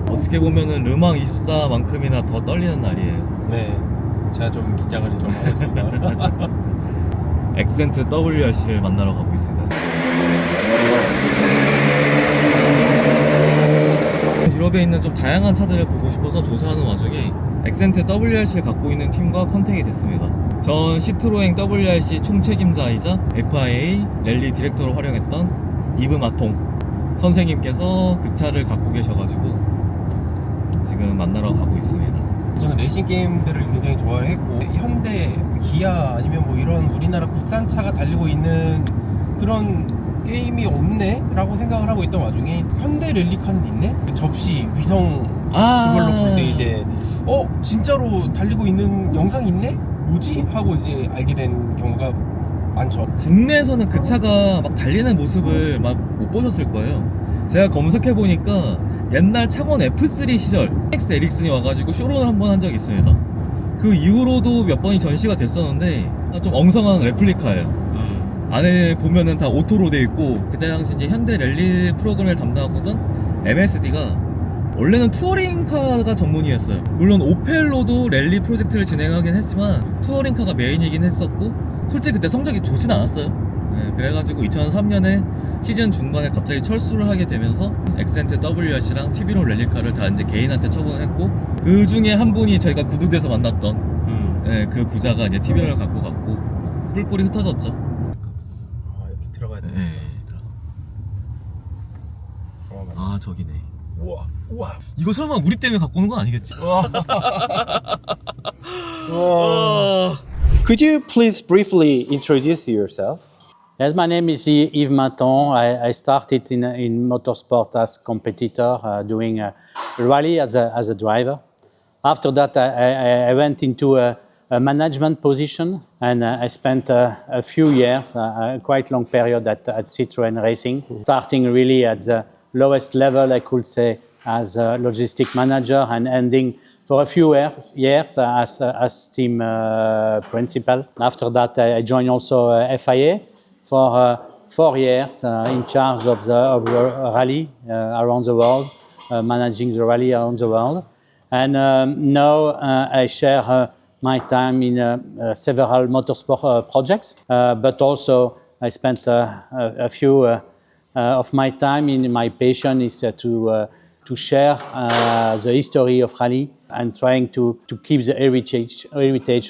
어떻게 보면은 르망 24만큼이나 더 떨리는 날이에요. 네, 제가 좀 긴장을 좀 하고 있습니다. 엑센트 WRC를 만나러 가고 있습니다. 유럽에 있는 좀 다양한 차들을 보고 싶어서 조사하는 와중에 엑센트 WRC를 갖고 있는 팀과 컨택이 됐습니다. 전 시트로엥 WRC 총책임자이자 FIA 랠리 디렉터로 활약했던 이브 마통 선생님께서 그 차를 갖고 계셔가지고 지금 만나러 가고 있습니다. 저는 레이싱 게임들을 굉장히 좋아했고 현대, 기아 아니면 뭐 이런 우리나라 국산차가 달리고 있는 그런 게임이 없네? 라고 생각을 하고 있던 와중에 현대 랠리카는 있네? 접시, 위성 그걸로 볼 때 이제 진짜로 달리고 있는 영상이 있네? 뭐지? 하고 이제 알게 된 경우가 많죠. 국내에서는 그 차가 막 달리는 모습을 막 못 보셨을 거예요. 제가 검색해보니까 옛날 창원 F3 시절 엑스 에릭슨이 와가지고 쇼론을 한번 한 적이 있습니다. 그 이후로도 몇 번이 전시가 됐었는데 좀 엉성한 레플리카예요. 안에 보면은 다 오토로 돼 있고, 그때 당시 이제 현대 랠리 프로그램을 담당하거든 MSD가 원래는 투어링카가 전문이었어요. 물론 오펠로도 랠리 프로젝트를 진행하긴 했지만 투어링카가 메인이긴 했었고, 솔직히 그때 성적이 좋진 않았어요. 네, 그래가지고 2003년에 시즌 중반에 갑자기 철수를 하게 되면서 엑센트 WRC랑 TV론 랠리카를 다 이제 개인한테 처분을 했고, 그 중에 한 분이 저희가 구두대에서 만났던 네, 그 부자가 이제 TV론을 갖고 갔고 뿔뿔이 흩어졌죠. 이렇게 들어가야 되네. 네, 아 저기네. 우와. 이거 설마 우리 때문에 갖고 오는 건 아니겠지? Could you please briefly introduce yourself? Yes, my name is Yves Matton. I started in motorsport as competitor, doing rally as a driver. After that, I went into a management position, and I spent a few years, a quite long period at Citroën Racing, starting really at the lowest level, I could say, as a logistic manager, and ending for a few years as team principal. After that, I joined also FIA for 4 years in charge of the rally around the world, managing the rally around the world. And now I share my time in several motorsport projects, but also I spent a few of my time in my passion is to share the history of rally and trying to keep the heritage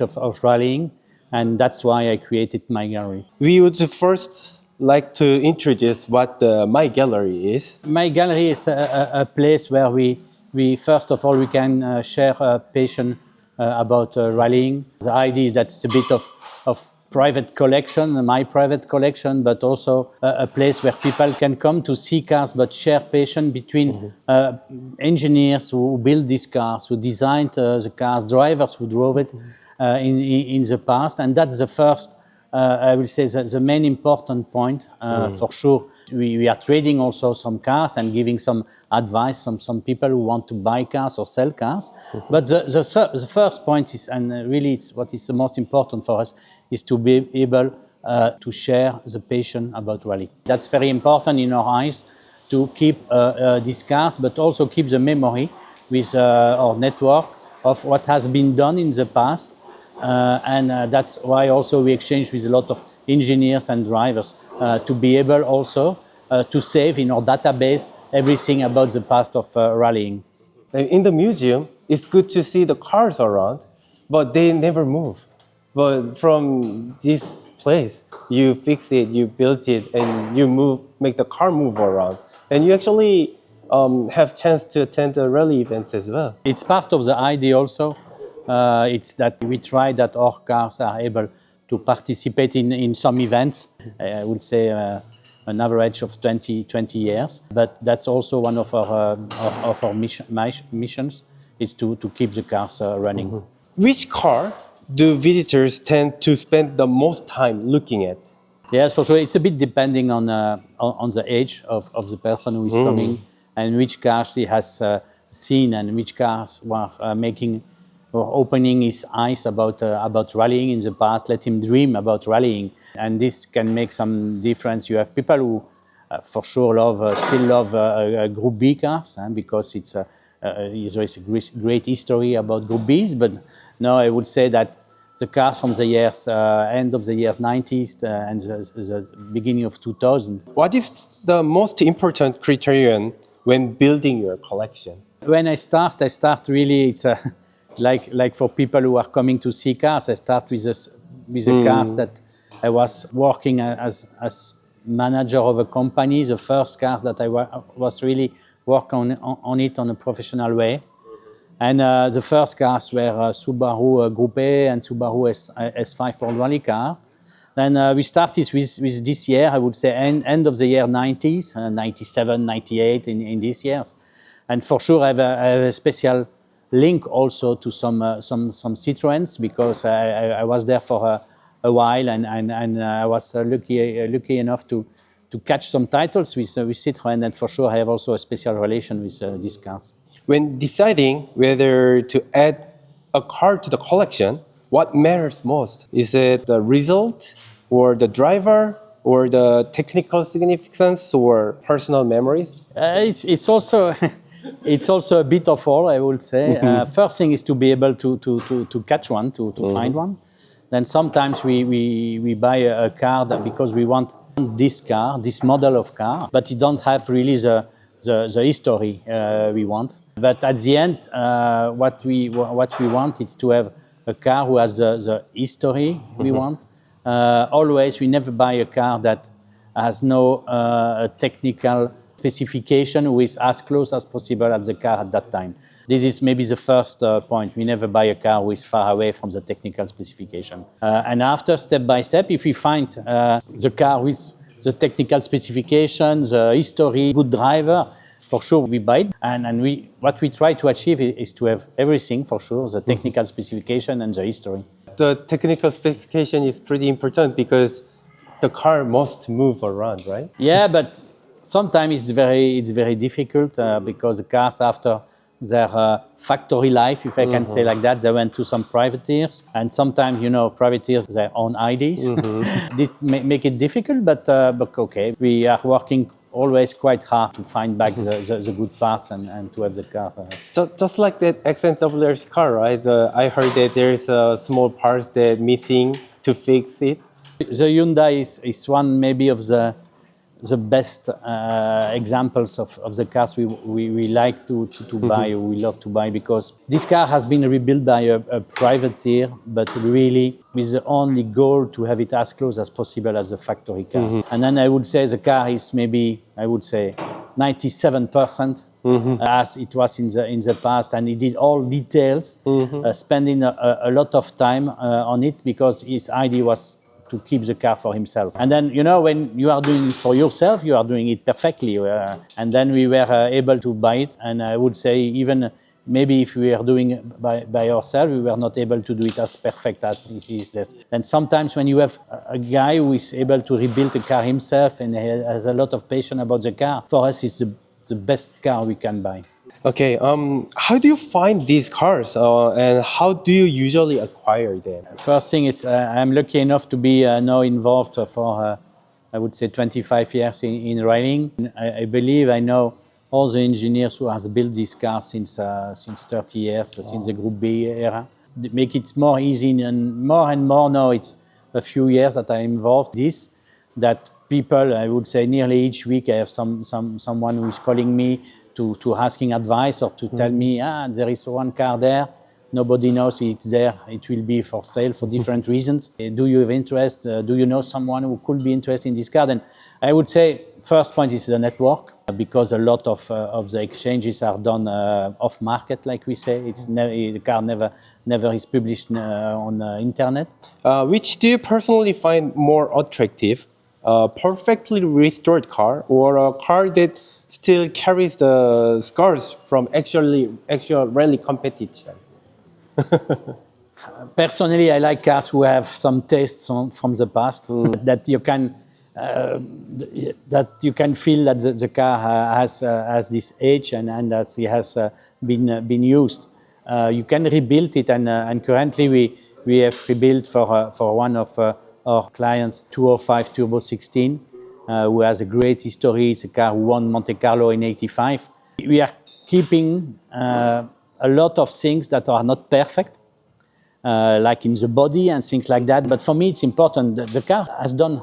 of rallying. And that's why I created My Gallery. We would first like to introduce what the My Gallery is. My Gallery is a place where we first of all, we can share a passion about rallying. The idea is that it's a bit of private collection, my private collection, but also a place where people can come to see cars, but share passion between engineers who build these cars, who designed the cars, drivers who drove it in the past. And that's the first, I will say, the main important point for sure. We are trading also some cars and giving some advice some people who want to buy cars or sell cars. But the first point is, and really it's what is the most important for us, is to be able to share the passion about rally. That's very important in our eyes, to keep these cars, but also keep the memory with our network of what has been done in the past. And that's why also we exchange with a lot of engineers and drivers to be able also to save in our database everything about the past of rallying. In the museum, it's good to see the cars around, but they never move. But from this place, you fix it, you build it, and you make the car move around. And you actually have chance to attend the rally events as well. It's part of the idea also. It's that we try that our cars are able to participate in some events. I would say an average of 20 years. But that's also one of our missions, is to keep the cars running. Mm-hmm. Which car do visitors tend to spend the most time looking at? Yes, for sure. It's a bit depending on the age of the person who is coming, and which cars he has seen, and which cars were making or opening his eyes about rallying in the past. Let him dream about rallying, and this can make some difference. You have people who, for sure, still love Group B cars, because there is a great history about Group Bs. But now I would say that the cars from the years end of the years 90s and the beginning of 2000. What is the most important criterion when building your collection? When I start really, it's like for people who are coming to see cars, I start with the cars that I was working as manager of a company. The first cars that I was really working on it on a professional way. And the first cars were Subaru Group A and Subaru S5 World Rally car. Then we started with this year, I would say end of the year 90s, 97, 98 in these years. And for sure I have a special link also to some Citroëns, because I was there for a while, and I was lucky enough to catch some titles with Citroën, and for sure I have also a special relation with these cars. When deciding whether to add a car to the collection, what matters most? Is it the result, or the driver, or the technical significance, or personal memories? It's also it's also a bit of all, I would say. First thing is to be able to catch one, to find one. Then sometimes we buy a car because we want this car, this model of car, but it don't have really the history we want. But at the end, what we want is to have a car who has the history we want. Always, we never buy a car that has no technical specification, who is as close as possible at the car at that time. This is maybe the first point. We never buy a car who is far away from the technical specification. And after, step by step, if we find the car with the technical specification, the history, good driver, for sure we buy it. And what we try to achieve is to have everything, for sure, the technical specification and the history. The technical specification is pretty important because the car must move around, right? Yeah, but sometimes it's very difficult because the cars, after their factory life, if I can say like that, they went to some privateers, and sometimes, privateers their own IDs. This make it difficult, but okay. We are working always quite hard to find back the good parts and to have the car. Just like that WRC car, right? I heard that there's small parts that missing to fix it. The Hyundai is one maybe of the best examples of the cars we like to buy, or we love to buy, because this car has been rebuilt by a privateer, but really with the only goal to have it as close as possible as a factory car. And then I would say the car is maybe, 97% as it was in the past, and he did all details, spending a lot of time on it, because his idea was to keep the car for himself. And then, when you are doing it for yourself, you are doing it perfectly. And then we were able to buy it. And I would say, even maybe if we were doing it by ourselves, we were not able to do it as perfect as this is. And sometimes when you have a guy who is able to rebuild the car himself and has a lot of passion about the car, for us it's the best car we can buy. Okay, how do you find these cars, and how do you usually acquire them? First thing is, I'm lucky enough to be now involved for, I would say, 25 years in rallying. I believe I know all the engineers who has built these cars since 30 years, since the Group B era. They make it more easy, and more now it's a few years that I'm involved in this, that people, I would say nearly each week I have someone who is calling me to asking advice or to tell me, there is one car there, nobody knows it's there, it will be for sale for different reasons. Do you have interest? Do you know someone who could be interested in this car? Then I would say first point is the network, because a lot of the exchanges are done off market, like we say. The car never is published on the internet. Which do you personally find more attractive? A perfectly restored car or a car that still carries the scars from actual rally competition? Personally, I like cars who have some tastes from the past, that you can feel that the car has this age and that it has been used. You can rebuild it, and currently we have rebuilt for one of our clients 205 Turbo 16, who has a great history. It's a car who won Monte Carlo in '85. We are keeping a lot of things that are not perfect, like in the body and things like that. But for me, it's important that the car has done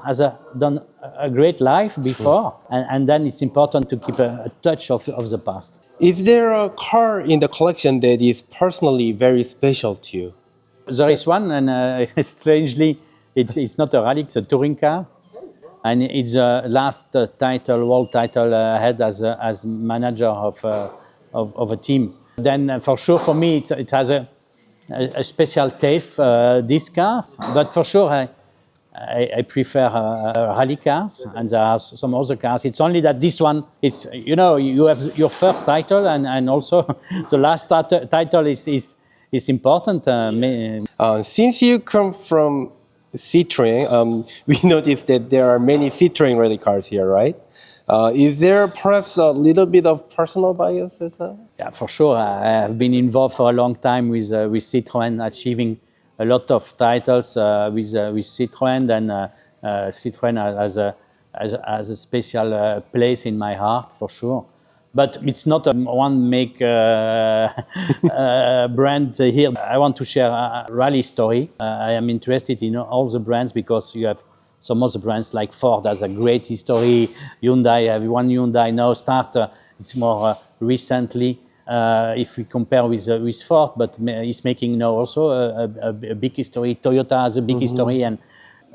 a great life before, and then it's important to keep a touch of the past. Is there a car in the collection that is personally very special to you? There is one, and strangely, it's not a rally, it's a touring car. And it's the last world title I had as manager of a team. Then for sure, for me, it has a special taste for these cars. But for sure, I prefer rally cars, and there are some other cars. It's only that this one, you have your first title, and also the last title is important. Since you come from Citroën, we noticed that there are many Citroën rally cars here, right? Is there perhaps a little bit of personal bias as well? Yeah, for sure. I have been involved for a long time with Citroën, achieving a lot of titles with Citroën. Then Citroën has a special place in my heart, for sure. But it's not a one make brand here. I want to share a rally story. I am interested in all the brands, because you have some other brands like Ford has a great history. Hyundai, I have one Hyundai now start. It's more recently, if we compare with Ford, but it's making now also a big history. Toyota has a big history, and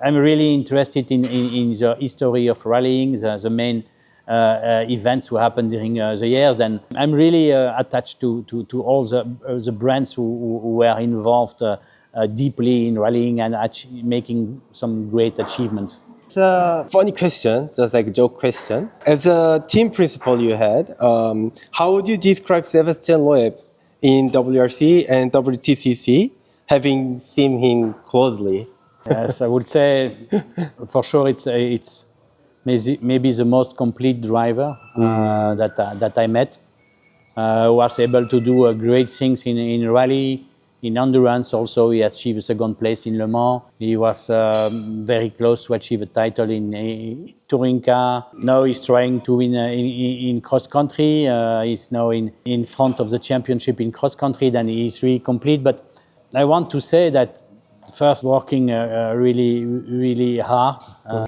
I'm really interested in the history of rallying, the main events who happened during the years. Then I'm really attached to all the brands who were involved deeply in rallying and making some great achievements. It's a funny question, just like a joke question. As a team principal you had, how would you describe Sébastien Loeb in WRC and WTCC, having seen him closely? Yes, I would say for sure it's maybe the most complete driver that I met, who was able to do great things in rally, in endurance. Also, he achieved a second place in Le Mans. He was very close to achieve a title in touring car. Now he's trying to win in cross country. He's now in front of the championship in cross country. Then he's really complete. But I want to say that first working really, really hard.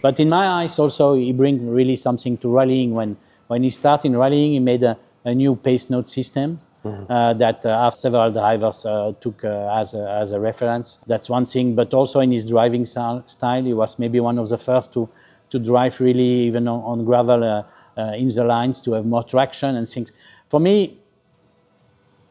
But in my eyes also, he brings really something to rallying. When he started in rallying, he made a new pace note system that several drivers took as a reference. That's one thing. But also in his driving style, he was maybe one of the first to drive really even on gravel in the lines, to have more traction and things. For me,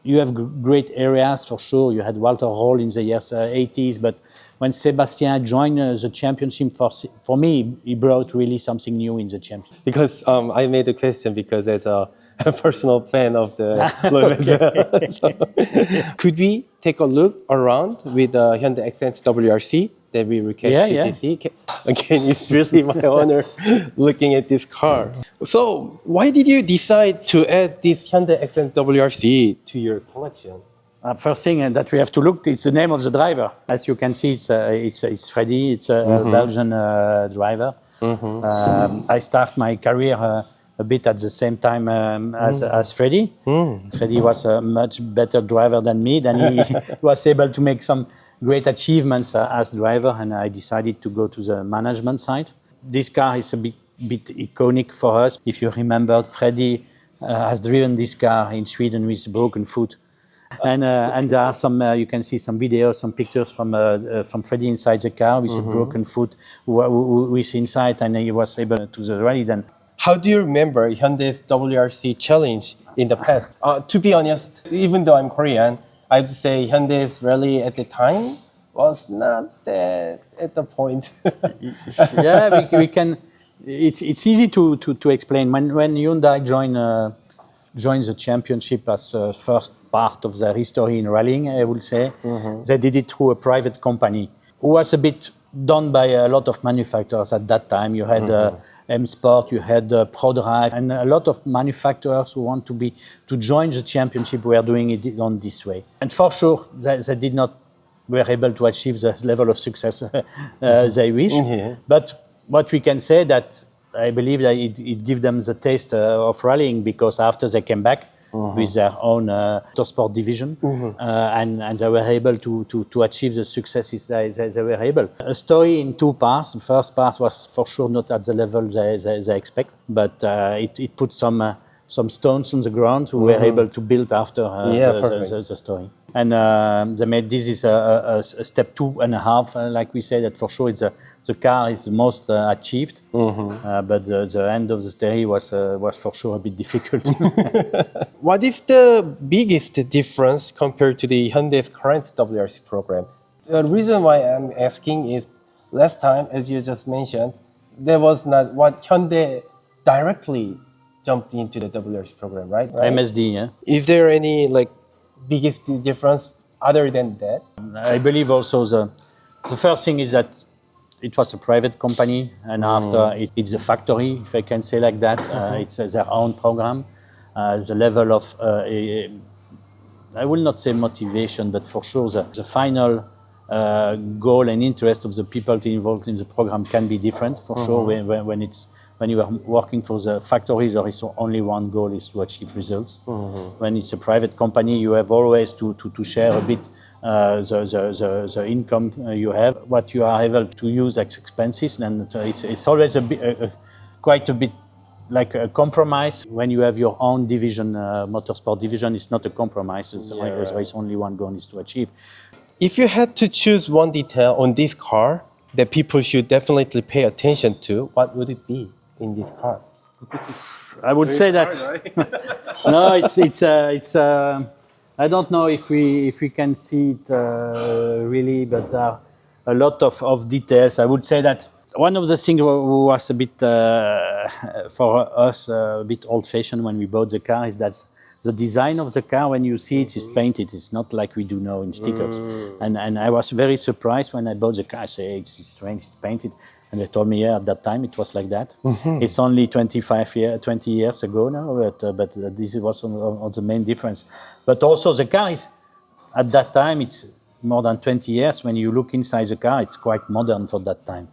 you have great areas, for sure. You had Walter Hall in the years 80s, but when Sébastien joined the championship, for me, he brought really something new in the championship. Because I made the question because as a personal fan of the Loeb as well. So, could we take a look around with the Hyundai Accent WRC that we request to see? Again, it's really my honor looking at this car. So, why did you decide to add this Hyundai Accent WRC to your collection? First thing that we have to look, it's the name of the driver. As you can see, it's Freddy. It's a Belgian driver. I start my career a bit at the same time as Freddy. Freddy was a much better driver than me. Then he was able to make some great achievements as driver, and I decided to go to the management side. this car is a bit iconic for us. If you remember, Freddie has driven this car in Sweden with a broken foot. And there are some, you can see some videos, some pictures from Freddie inside the car with a broken foot who is inside, and he was able to the rally then. How do you remember Hyundai's WRC challenge in the past? To be honest, even though I'm Korean, I have to say Hyundai's rally at the time was not that at the point. Yeah, we can. It's easy to explain. When Hyundai joined the championship as first part of their history in rallying, I would say, they did it through a private company who was a bit done by a lot of manufacturers at that time. You had M Sport, you had ProDrive, and a lot of manufacturers who want to join the championship were doing it on this way. And for sure, they were able to achieve the level of success they wish. But what we can say that I believe that it gave them the taste of rallying, because after they came back with their own motorsport division, and they were able to achieve the successes they were able. A story in two parts. The first part was for sure not at the level they expect, but it put some stones on the ground who were able to build after the story. And they made this is a step 2.5, like we say, that for sure the car is the most achieved, but the end of the story was for sure a bit difficult. What is the biggest difference compared to the Hyundai's current WRC program? The reason why I'm asking is last time, as you just mentioned, there was not what Hyundai directly jumped into the WRC program, right? MSD, yeah. Is there any biggest difference other than that? I believe also the first thing is that it was a private company, and after it's a factory, if I can say like that. It's their own program. The level of, I will not say motivation, but for sure the final goal and interest of the people involved in the program can be different, for sure, when you are working for the factories, there is only one goal, is to achieve results. When it's a private company, you have always to share a bit the income you have, what you are able to use as expenses, and it's always quite a bit like a compromise. When you have your own division, motorsport division, it's not a compromise. There is only one goal is to achieve. If you had to choose one detail on this car that people should definitely pay attention to, what would it be in this car? I would say that no, it's I don't know if we can see it really, but there are a lot of details. I would say that one of the things was a bit for us a bit old-fashioned when we bought the car is that the design of the car, when you see it, is painted. It's not like we do now in stickers. And I was very surprised when I bought the car. I say, it's strange, it's painted. And they told me, yeah, at that time it was like that. It's only 20 years ago now, but this was on the main difference. But also the car is, at that time, it's more than 20 years. When you look inside the car, it's quite modern for that time.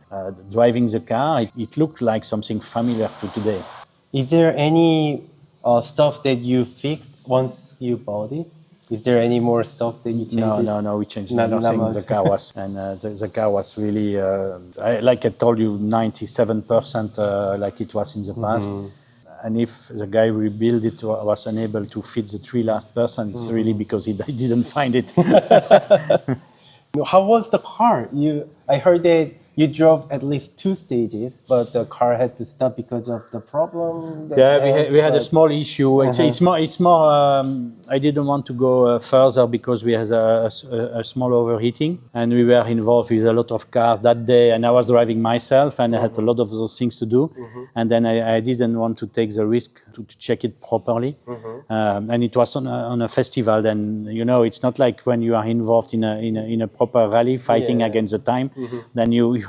Driving the car, it looked like something familiar to today. Is there any stuff that you fixed once you bought it? Is there any more stuff that you changed? No, we changed nothing. The car was, and the car was really, like I told you, 97% like it was in the past. And if the guy rebuilt it was unable to fit the 3 last persons, it's really because he didn't find it. How was the car? I heard that you drove at least 2 stages, but the car had to stop because of the problem. We had a small issue. It's more. I didn't want to go further because we had a small overheating, and we were involved with a lot of cars that day. And I was driving myself, and I had a lot of those things to do. And then I didn't want to take the risk to check it properly. And it was on a festival. Then it's not like when you are involved in a proper rally fighting against the time. Then you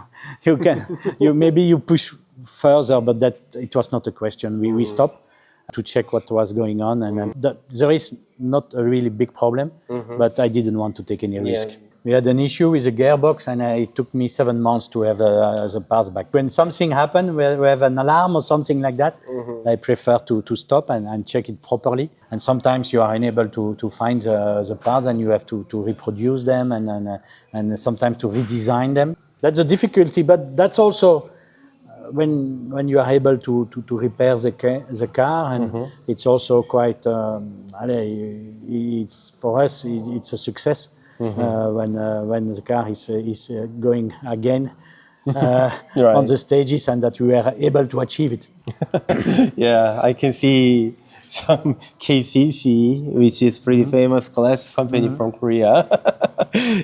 maybe you push further, but that it was not a question. We stopped to check what was going on, and there is not a really big problem, but I didn't want to take any risk. We had an issue with the gearbox, and it took me 7 months to have the parts back. When something happened, we have an alarm or something like that, I prefer to stop and check it properly. And sometimes you are unable to find the parts, and you have to reproduce them and sometimes to redesign them. That's a difficulty, but that's also when you are able to repair the car, and it's also quite it's for us it's a success when the car is going again on the stages, and that we were able to achieve it. Yeah, I can see some KCC, which is pretty famous glass company from Korea.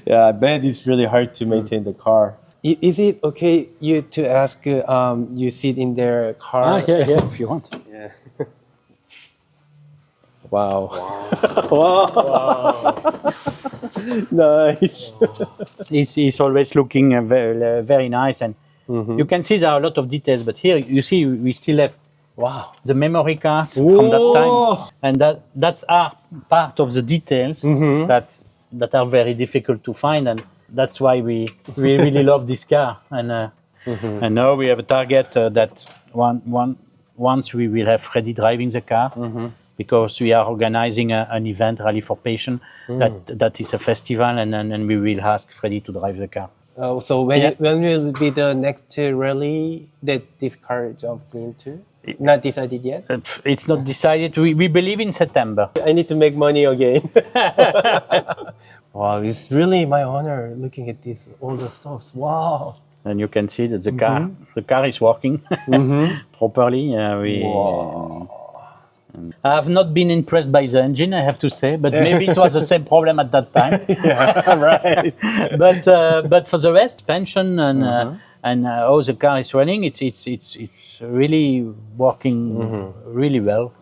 Yeah, I bet it's really hard to maintain the car. Is it okay you to ask you sit in their car? Yeah, if you want. Yeah. Wow. Wow. Nice. He's always looking very nice, and you can see there are a lot of details, but here you see we still have the memory cards from that time, and that's part of the details that are very difficult to find, and that's why we really love this car. And now we have a target that once we will have Freddy driving the car, because we are organizing an event, Rally for Passion, that is a festival, and we will ask Freddy to drive the car. So when will be the next rally that this car jumps into? Not decided yet? It's not decided. We believe in September. I need to make money again. Wow, it's really my honor looking at this all the stuff. Wow. And you can see that the car is working properly. I have not been impressed by the engine, I have to say, but maybe it was the same problem at that time. Yeah, right. But for the rest, pension and how the car is running, it's really working really well.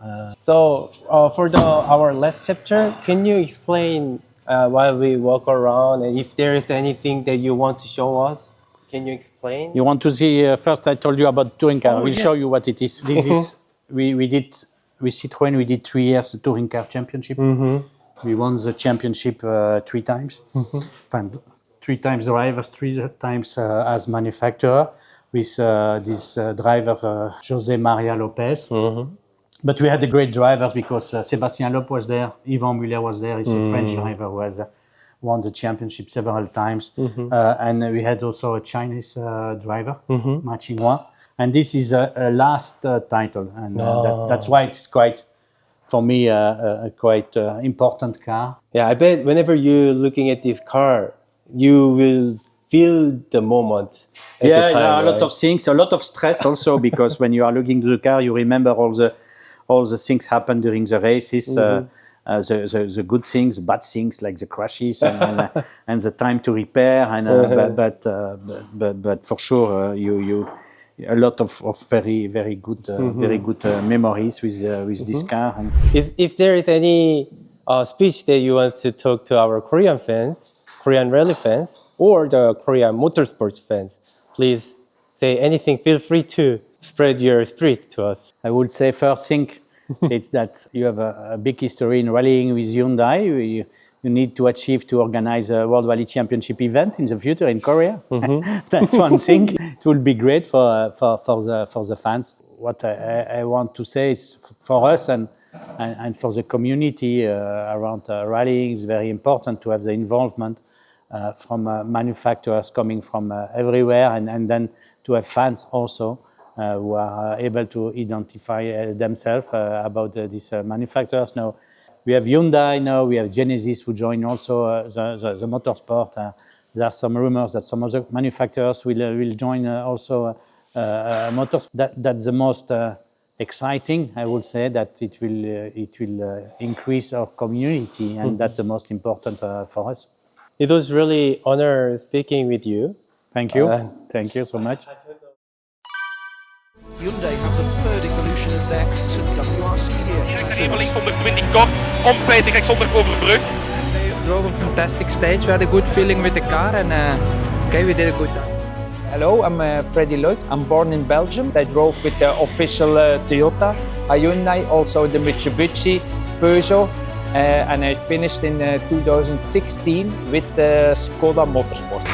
So for our last chapter, can you explain while we walk around, and if there is anything that you want to show us? Can you explain? You want to see? First, I told you about touring car. We'll show you what it is. This is we did with Citroën. We did 3 years the touring car championship. We won the championship 3 times. 3 times drivers, 3 times as manufacturer with this driver José María López. But we had the great drivers because Sébastien Loeb was there, Yvan Muller was there. He's a French driver who has won the championship several times. And we had also a Chinese driver, Ma Qinghua. And this is a last title. And that's why it's quite, for me, a quite important car. Yeah, I bet whenever you're looking at this car, you will feel the moment. At the time, there are a lot right? of things, a lot of stress also, because when you are looking to the car, you remember all the things happened during the races, the good things, the bad things like the crashes and the time to repair. And but for sure, you a lot of very good memories with this car. And If there is any speech that you want to talk to our Korean fans, Korean rally fans, or the Korean motorsports fans, please say anything. Feel free to spread your spirit to us. I would say first thing, it's that you have a big history in rallying with Hyundai. You need to achieve to organize a World Rally Championship event in the future in Korea. That's one thing. It will be great for the fans. What I want to say is for us and for the community around rallying, it's very important to have the involvement from manufacturers coming from everywhere, and then to have fans also who are able to identify themselves about these manufacturers. Now we have Hyundai, now we have Genesis who join also the motorsport. There are some rumors that some other manufacturers will join also motors. That's the most exciting, I would say, that it will increase our community, and that's the most important for us. It was really honor speaking with you. Thank you. Thank you so much. Hyundai have the third evolution of their excellent WRC here. Direct Emeling 120 kort, omfeiten rechtsonder over de brug. They drove a fantastic stage. We had a good feeling with the car, and okay, we did a good time. Hello, I'm Freddy Leut. I'm born in Belgium. I drove with the official Toyota, Hyundai, also the Mitsubishi, Peugeot, and I finished in 2016 with the Skoda Motorsport.